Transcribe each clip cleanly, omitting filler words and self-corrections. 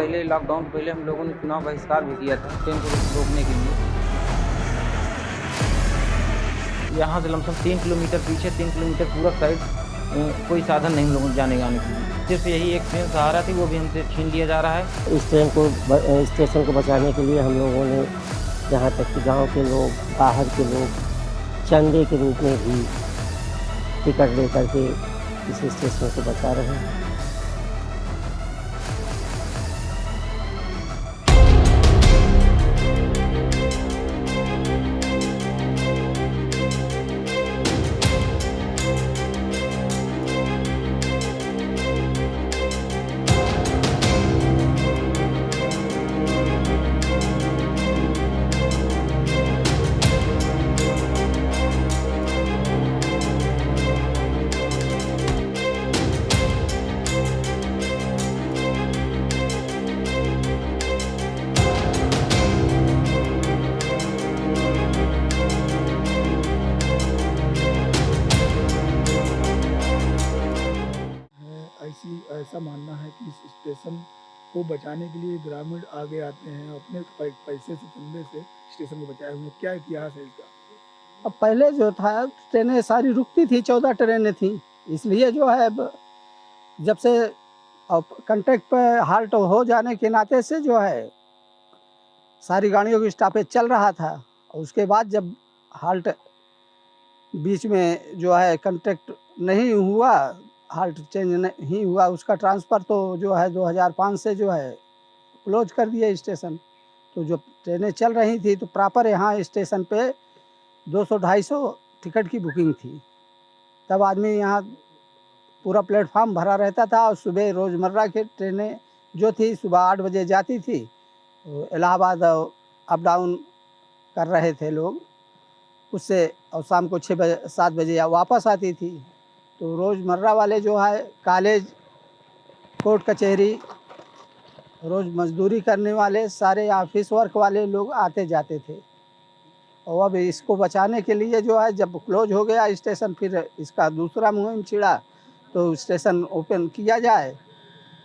पहले लॉकडाउन से पहले हम लोगों ने चुनाव बहिष्कार भी किया था ट्रेन को रोकने के लिए। यहाँ से लमसम 3 किलोमीटर पीछे 3 किलोमीटर पूरब साइड कोई साधन नहीं हम लोगों को जाने आने के लिए। सिर्फ यही एक ट्रेन सहारा थी, वो भी हमसे छीन लिया जा रहा है। इस ट्रेन को स्टेशन को बचाने के लिए हम लोगों ने यहाँ तक कि गांव के लोग, बाहर के लोग चंदे के रूप में भी टिकट लेकर के इस स्टेशन को बचा रहे हैं। ऐसा मानना है कि इस स्टेशन को बचाने के लिए ग्रामीण आगे आते हैं, अपने पैसे से चंदे से स्टेशन को बचाए हुए। क्या इतिहास है इसका? अब पहले जो था ट्रेनें सारी रुकती थी, 14 ट्रेनें थी, इसलिए जो है जब से अब कंट्रैक्ट पर हाल्ट हो जाने के नाते से जो है सारी गाड़ियों की स्टॉपेज चल रहा था। और उसके बाद जब हाल्ट बीच में जो है कंट्रैक्ट नहीं हुआ, हाल्ट चेंज नहीं हुआ, उसका ट्रांसफ़र तो जो है 2005 से जो है क्लोज कर दिया स्टेशन। तो जो ट्रेनें चल रही थी तो प्रॉपर यहाँ स्टेशन पे 200-250 टिकट की बुकिंग थी। तब आदमी यहाँ पूरा प्लेटफार्म भरा रहता था और सुबह रोज़मर्रा की ट्रेनें जो थी सुबह 8 बजे जाती थी, इलाहाबाद अप डाउन कर रहे थे लोग उससे, और शाम को 6-7 बजे वापस आती थी। तो रोज़मर्रा वाले जो है कॉलेज, कोर्ट कचहरी, रोज़ मजदूरी करने वाले सारे ऑफिस वर्क वाले लोग आते जाते थे। और अब इसको बचाने के लिए जो है जब क्लोज हो गया स्टेशन, फिर इसका दूसरा मुहिम छिड़ा तो स्टेशन ओपन किया जाए।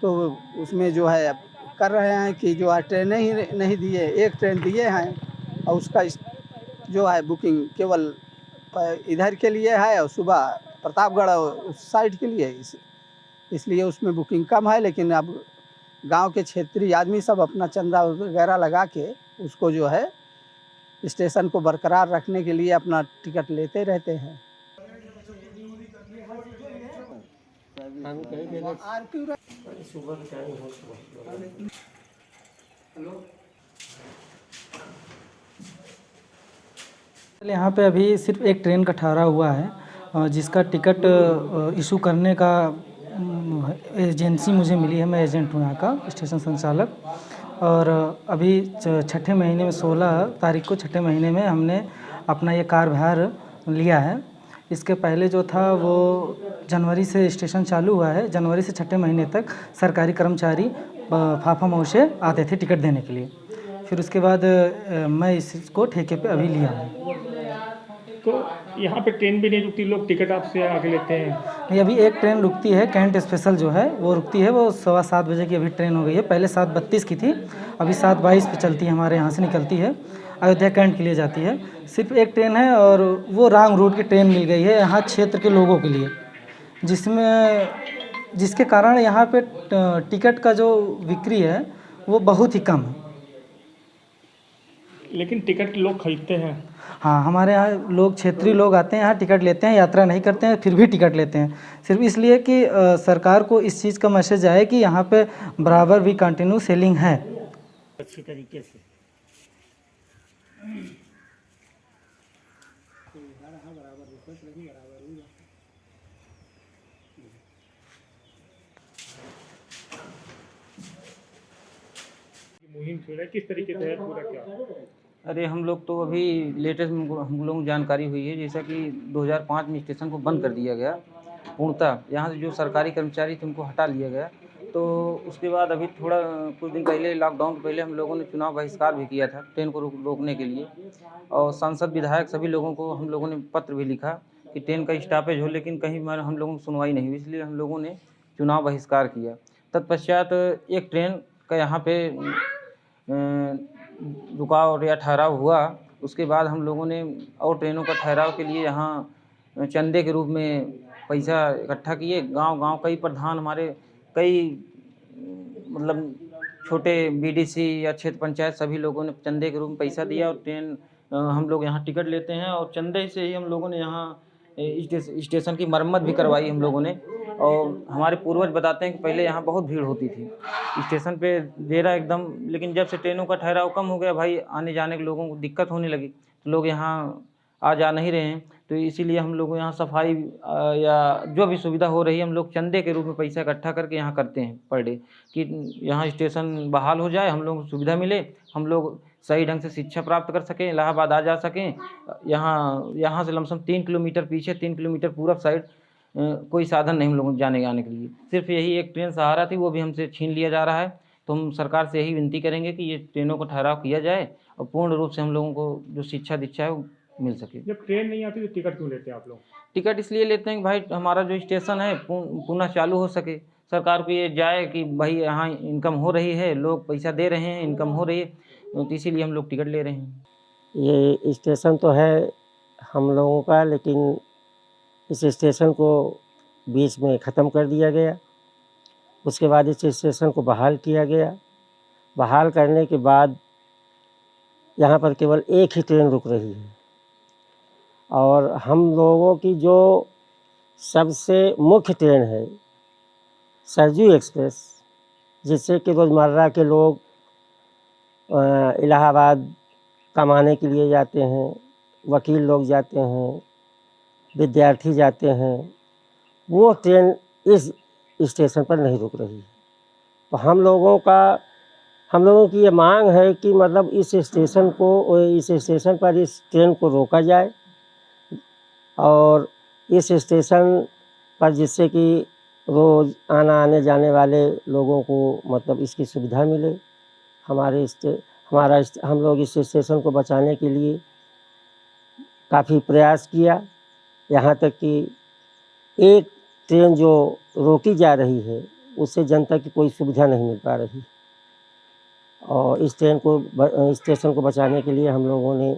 तो उसमें जो है अब कर रहे हैं कि जो है ट्रेनें ही नहीं दिए, एक ट्रेन दिए हैं और उसका जो है बुकिंग केवल इधर के लिए है और सुबह प्रतापगढ़ उस साइड के लिए, इसलिए उसमें बुकिंग कम है। लेकिन अब गांव के क्षेत्रीय आदमी सब अपना चंदा वगैरह लगा के उसको जो है स्टेशन को बरकरार रखने के लिए अपना टिकट लेते रहते हैं। यहाँ पे अभी सिर्फ एक ट्रेन का ठहरा हुआ है जिसका टिकट इशू करने का एजेंसी मुझे मिली है। मैं एजेंट हूँ यहाँ का, स्टेशन संचालक। और अभी छठे महीने में 16 तारीख को छठे महीने में हमने अपना ये कार्यभार लिया है। इसके पहले जो था वो जनवरी से स्टेशन चालू हुआ है। जनवरी से छठे महीने तक सरकारी कर्मचारी फाफा मऊ से आते थे टिकट देने के लिए। फिर उसके बाद मैं इसको ठेके पे अभी लिया हूँ। तो यहाँ पे ट्रेन भी नहीं रुकती, लोग टिकट आपसे आके लेते हैं? नहीं, अभी एक ट्रेन रुकती है, कैंट स्पेशल जो है वो रुकती है, वो 7:15 बजे की अभी ट्रेन हो गई है। पहले 7:32 की थी, अभी 7:22 पे चलती है, हमारे यहाँ से निकलती है, अयोध्या कैंट के लिए जाती है। सिर्फ एक ट्रेन है और वो रॉन्ग रूट की ट्रेन मिल गई है यहाँ क्षेत्र के लोगों के लिए, जिसके कारण यहाँ पे टिकट का जो बिक्री है वो बहुत ही कम है। लेकिन टिकट लोग खरीदते हैं। हाँ, हमारे यहाँ लोग, क्षेत्रीय लोग आते हैं यहाँ टिकट लेते हैं, यात्रा नहीं करते हैं, फिर भी टिकट लेते हैं, सिर्फ इसलिए कि सरकार को इस चीज़ का मैसेज आए कि यहाँ पे बराबर भी कंटिन्यू सेलिंग है अच्छी तरीके से। मुहिम छेड़ा किस तरीके से है पूरा क्या? अरे हम लोग तो अभी लेटेस्ट हम लोगों को जानकारी हुई है, जैसा कि 2005 में स्टेशन को बंद कर दिया गया पूर्णतः। यहाँ से जो सरकारी कर्मचारी थे उनको हटा लिया गया। तो उसके बाद अभी थोड़ा कुछ दिन पहले लॉकडाउन के पहले हम लोगों ने चुनाव बहिष्कार भी किया था ट्रेन को रोकने के लिए। और सांसद विधायक सभी लोगों को हम लोगों ने पत्र भी लिखा कि ट्रेन का स्टॉपेज हो, लेकिन कहीं हम लोगों को सुनवाई नहीं हुई, इसलिए हम लोगों ने चुनाव बहिष्कार किया। तत्पश्चात एक ट्रेन का यहाँ पे रुकाव या ठहराव हुआ, उसके बाद हम लोगों ने और ट्रेनों का ठहराव के लिए यहाँ चंदे के रूप में पैसा इकट्ठा किए। गांव-गांव कई प्रधान हमारे कई मतलब छोटे बीडीसी या क्षेत्र पंचायत सभी लोगों ने चंदे के रूप में पैसा दिया और ट्रेन हम लोग यहाँ टिकट लेते हैं और चंदे से ही हम लोगों ने यहाँ स्टेशन की मरम्मत भी करवाई हम लोगों ने। और हमारे पूर्वज बताते हैं कि पहले यहाँ बहुत भीड़ होती थी स्टेशन पे, देरा एकदम, लेकिन जब से ट्रेनों का ठहराव कम हो गया भाई, आने जाने के लोगों को दिक्कत होने लगी, तो लोग यहाँ आ जा नहीं रहे हैं। तो इसीलिए हम लोग यहाँ सफाई या जो भी सुविधा हो रही है हम लोग चंदे के रूप में पैसा इकट्ठा करके यहाँ करते हैं पर डे, कि यहाँ स्टेशन बहाल हो जाए, हम लोग को सुविधा मिले, हम लोग सही ढंग से शिक्षा प्राप्त कर सकें, इलाहाबाद आ जा सकें। यहाँ से लमसम 3 किलोमीटर पीछे, 3 किलोमीटर पूरब साइड कोई साधन नहीं हम लोगों को जाने आने के लिए, सिर्फ यही एक ट्रेन सहारा थी, वो भी हमसे छीन लिया जा रहा है। तो हम सरकार से यही विनती करेंगे कि ये ट्रेनों का ठहराव किया जाए और पूर्ण रूप से हम लोगों को जो शिक्षा दीक्षा है वो मिल सके। जब ट्रेन नहीं आती तो टिकट क्यों लेते हैं आप लोग? टिकट इसलिए लेते हैं कि भाई हमारा जो स्टेशन है पुनः चालू हो सके, सरकार को ये जाए कि भाई यहाँ इनकम हो रही है, लोग पैसा दे रहे हैं, इनकम हो रही है, तो इसीलिए हम लोग टिकट ले रहे हैं। ये स्टेशन तो है हम लोगों का, लेकिन इस स्टेशन को बीच में ख़त्म कर दिया गया। उसके बाद इस स्टेशन को बहाल किया गया। बहाल करने के बाद यहाँ पर केवल एक ही ट्रेन रुक रही है और हम लोगों की जो सबसे मुख्य ट्रेन है सरयू एक्सप्रेस, जिससे कि रोज़मर्रा के लोग इलाहाबाद कमाने के लिए जाते हैं, वकील लोग जाते हैं, विद्यार्थी जाते हैं, वो ट्रेन इस स्टेशन पर नहीं रुक रही है। तो हम लोगों की ये मांग है कि मतलब इस स्टेशन पर इस ट्रेन को रोका जाए और इस स्टेशन पर जिससे कि रोज़ आने जाने वाले लोगों को मतलब इसकी सुविधा मिले। हम लोग इस स्टेशन को बचाने के लिए काफ़ी प्रयास किया, यहाँ तक कि एक ट्रेन जो रोकी जा रही है उससे जनता की कोई सुविधा नहीं मिल पा रही और इस स्टेशन को बचाने के लिए हम लोगों ने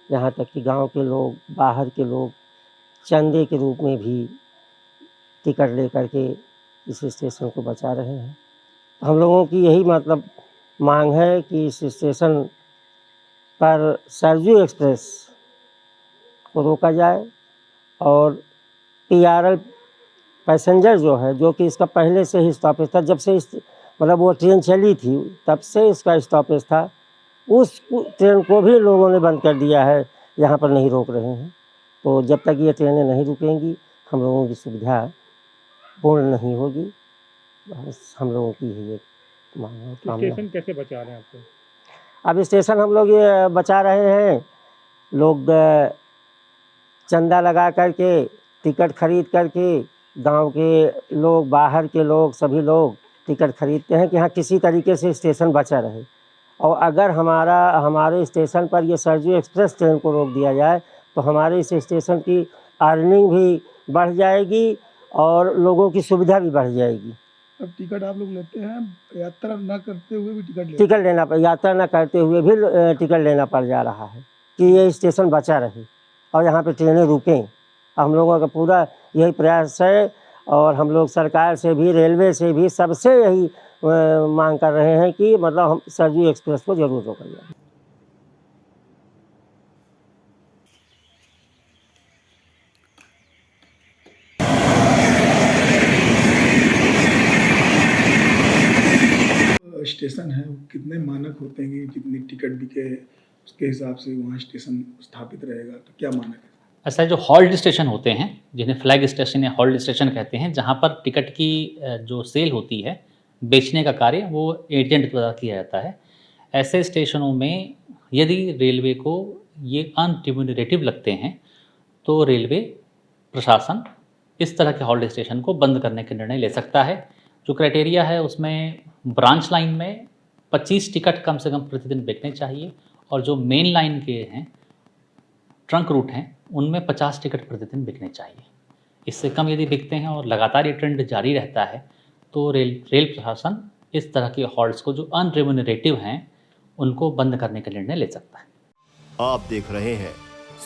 यहाँ तक कि गांव के लोग, बाहर के लोग चंदे के रूप में भी टिकट लेकर के इस स्टेशन को बचा रहे हैं। हम लोगों की यही मतलब मांग है कि इस स्टेशन पर सरयू एक्सप्रेस को रोका जाए और PRL पैसेंजर जो है, जो कि इसका पहले से ही स्टॉपेज था, जब से मतलब वो ट्रेन चली थी तब से इसका स्टॉपेज था, उस ट्रेन को भी लोगों ने बंद कर दिया है, यहाँ पर नहीं रोक रहे हैं। तो जब तक ये ट्रेनें नहीं रुकेंगी हम लोगों की सुविधा पूर्ण नहीं होगी। बस हम लोगों की ही एक मांग है। स्टेशन कैसे बचा रहे हैं आपको? अब स्टेशन हम लोग ये बचा रहे हैं, लोग चंदा लगा करके, टिकट खरीद करके, गांव के लोग, बाहर के लोग, सभी लोग टिकट खरीदते हैं कि हाँ किसी तरीके से स्टेशन बचा रहे। और अगर हमारे स्टेशन पर ये सरयू एक्सप्रेस ट्रेन को रोक दिया जाए तो हमारे इस स्टेशन की अर्निंग भी बढ़ जाएगी और लोगों की सुविधा भी बढ़ जाएगी। अब टिकट आप लोग लेते हैं, यात्रा न करते हुए भी यात्रा न करते हुए भी टिकट लेना पड़ जा रहा है कि ये स्टेशन बचा रहे और यहाँ पे ट्रेनें रुकें। हम लोगों का पूरा यही प्रयास है और हम लोग सरकार से भी, रेलवे से भी, सबसे यही मांग कर रहे हैं कि मतलब हम सरयू एक्सप्रेस को ज़रूर रोका जाए। स्टेशन है वो कितने मानक होते हैं कि जितनी टिकट बिके उसके हिसाब से वहाँ स्टेशन स्थापित रहेगा, तो क्या मानक है? ऐसा जो हॉल्ट स्टेशन होते हैं, जिन्हें फ्लैग स्टेशन या हॉल्ट स्टेशन कहते हैं, जहाँ पर टिकट की जो सेल होती है, बेचने का कार्य वो एजेंट द्वारा किया जाता है। ऐसे स्टेशनों में यदि रेलवे को ये अनरिम्यूनरेटिव लगते हैं तो रेलवे प्रशासन इस तरह के हॉल्ट स्टेशन को बंद करने के निर्णय ले सकता है। जो क्राइटेरिया है उसमें ब्रांच लाइन में 25 टिकट कम से कम प्रतिदिन बिकने चाहिए और जो मेन लाइन के हैं, ट्रंक रूट हैं, उनमें 50 टिकट प्रतिदिन बिकने चाहिए। इससे कम यदि बिकते हैं और लगातार ये ट्रेंड जारी रहता है तो रेल प्रशासन इस तरह के हॉल्ट्स को जो अनरेम्यूनरेटिव हैं उनको बंद करने का निर्णय ले सकता है। आप देख रहे हैं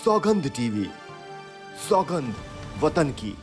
सौगंध टीवी, सौगंध वतन की।